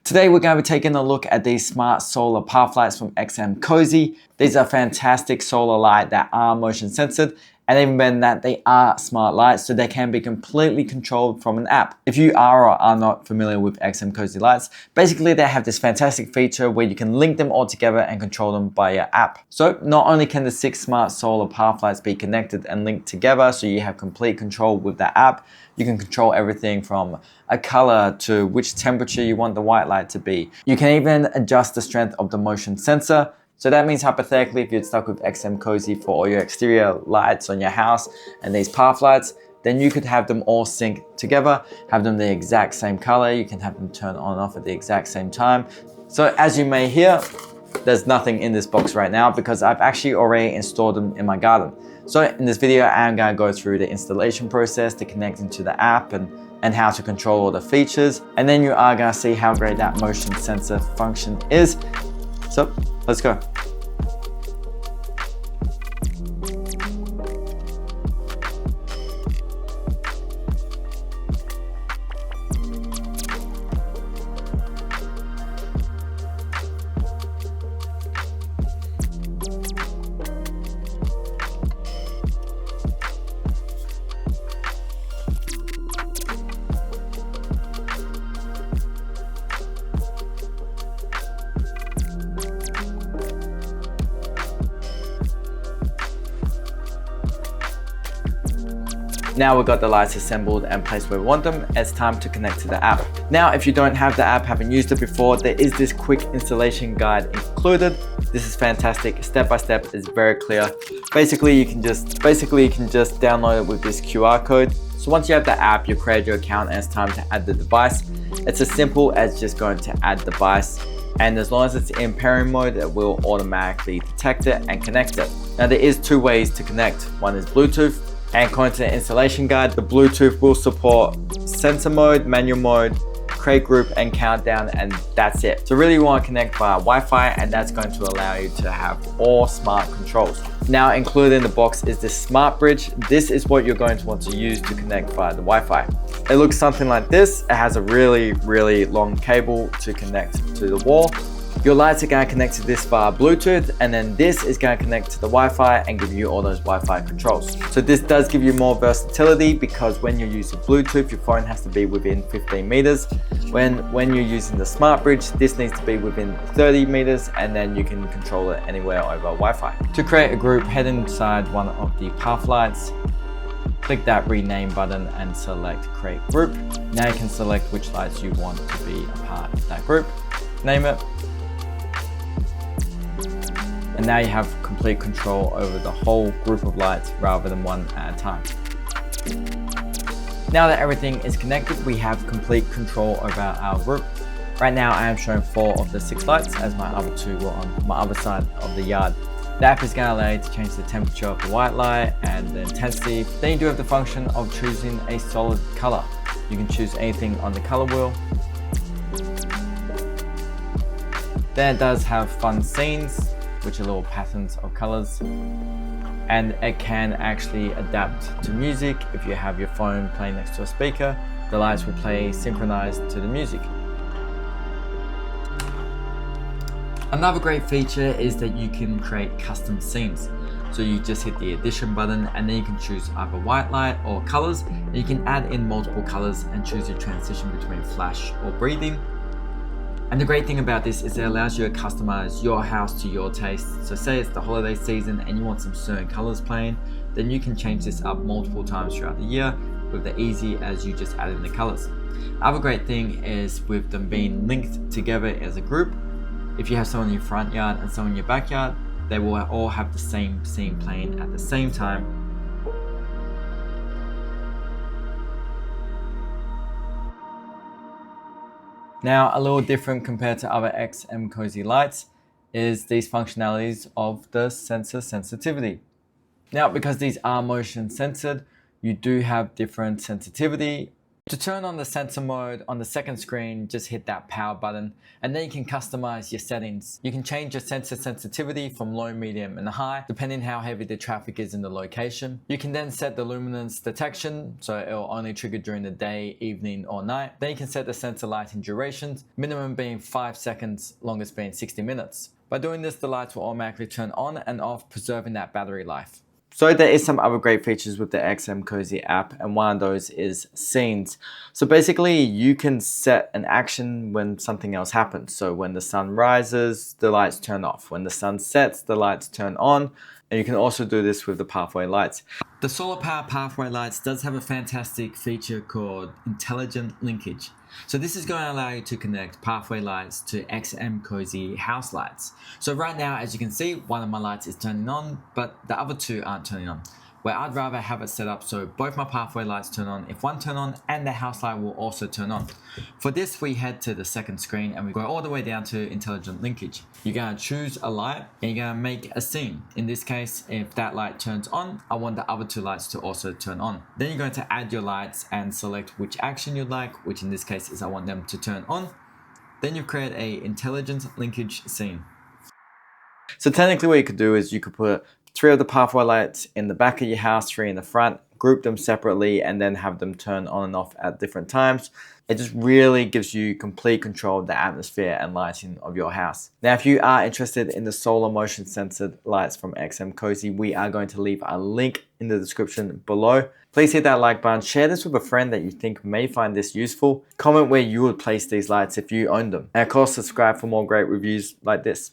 Today we're going to be taking a look at these smart solar path lights from XMcosy. These are fantastic solar lights that are motion censored, and even better than that, they are smart lights, so they can be completely controlled from an app. If you are or are not familiar with XMcosy lights, basically they have this fantastic feature where you can link them all together and control them by your app. So not only can the 6 smart solar path lights be connected and linked together so you have complete control with the app, you can control everything from a color to which temperature you want the white light to be. You can even adjust the strength of the motion sensor. So that means hypothetically, if you're stuck with XMcosy for all your exterior lights on your house and these path lights, then you could have them all sync together, have them the exact same color. You can have them turn on and off at the exact same time. So as you may hear, there's nothing in this box right now because I've actually already installed them in my garden. So in this video, I'm gonna go through the installation process to connect into the app and how to control all the features. And then you are gonna see how great that motion sensor function is. So let's go. Now we've got the lights assembled and placed where we want them, it's time to connect to the app. Now, if you don't have the app, haven't used it before, there is this quick installation guide included. This is fantastic, step by step, it's very clear. Basically, you can just download it with this QR code. So once you have the app, you create your account and it's time to add the device. It's as simple as just going to add device. And as long as it's in pairing mode, it will automatically detect it and connect it. Now there is 2 ways to connect. One is Bluetooth. And according to the installation guide, the Bluetooth will support sensor mode, manual mode, create group and countdown, and that's it. So really you want to connect via Wi-Fi, and that's going to allow you to have all smart controls. Now included in the box is this smart bridge. This is what you're going to want to use to connect via the Wi-Fi. It looks something like this. It has a really long cable to connect to the wall. Your lights are going to connect to this via Bluetooth, and then this is going to connect to the Wi-Fi and give you all those Wi-Fi controls. So this does give you more versatility because when you're using Bluetooth, your phone has to be within 15 meters. When you're using the smart bridge, this needs to be within 30 meters, and then you can control it anywhere over Wi-Fi. To create a group, head inside one of the path lights, click that rename button and select create group. Now you can select which lights you want to be a part of that group, name it. And now you have complete control over the whole group of lights rather than one at a time. Now that everything is connected, we have complete control over our group. Right now I am showing 4 of the 6 lights as my other 2 were on my other side of the yard. The app is going to allow you to change the temperature of the white light and the intensity. Then you do have the function of choosing a solid color. You can choose anything on the color wheel. Then it does have fun scenes, which are little patterns of colors, and it can actually adapt to music. If you have your phone playing next to a speaker, the lights will play synchronized to the music. Another great feature is that you can create custom scenes. So you just hit the addition button and then you can choose either white light or colors, and you can add in multiple colors and choose your transition between flash or breathing. And the great thing about this is it allows you to customize your house to your taste. So say it's the holiday season and you want some certain colors playing, then you can change this up multiple times throughout the year with the easy as you just add in the colors. Other great thing is with them being linked together as a group. If you have someone in your front yard and someone in your backyard, they will all have the same scene playing at the same time. Now, a little different compared to other XMcosy lights is these functionalities of the sensor sensitivity. Now, because these are motion censored, you do have different sensitivity To turn on the sensor mode on the second screen, just hit that power button and then you can customize your settings. You can change your sensor sensitivity from low, medium and high depending how heavy the traffic is in the location. You can then set the luminance detection, so it will only trigger during the day, evening or night. Then you can set the sensor lighting durations, minimum being 5 seconds, longest being 60 minutes. By doing this, the lights will automatically turn on and off, preserving that battery life. So there is some other great features with the XMcosy app, and one of those is scenes. So basically you can set an action when something else happens. So when the sun rises, the lights turn off. When the sun sets, the lights turn on. And you can also do this with the pathway lights. The solar power pathway lights does have a fantastic feature called intelligent linkage. So this is going to allow you to connect pathway lights to XMcosy house lights. So right now, as you can see, one of my lights is turning on, but the other two aren't turning on. Where I'd rather have it set up so both my pathway lights turn on if one turn on and the house light will also turn on. For this, we head to the second screen and we go all the way down to intelligent linkage. You're going to choose a light and you're going to make a scene. In this case, if that light turns on, I want the other two lights to also turn on. Then you're going to add your lights and select which action you'd like, which in this case is I want them to turn on. Then you create a intelligent linkage scene. So technically what you could do is you could put 3 of the pathway lights in the back of your house, 3 in the front, group them separately and then have them turn on and off at different times. It just really gives you complete control of the atmosphere and lighting of your house. Now, if you are interested in the solar motion censored lights from XMcosy, we are going to leave a link in the description below. Please hit that like button, share this with a friend that you think may find this useful. Comment where you would place these lights if you own them. And of course, subscribe for more great reviews like this.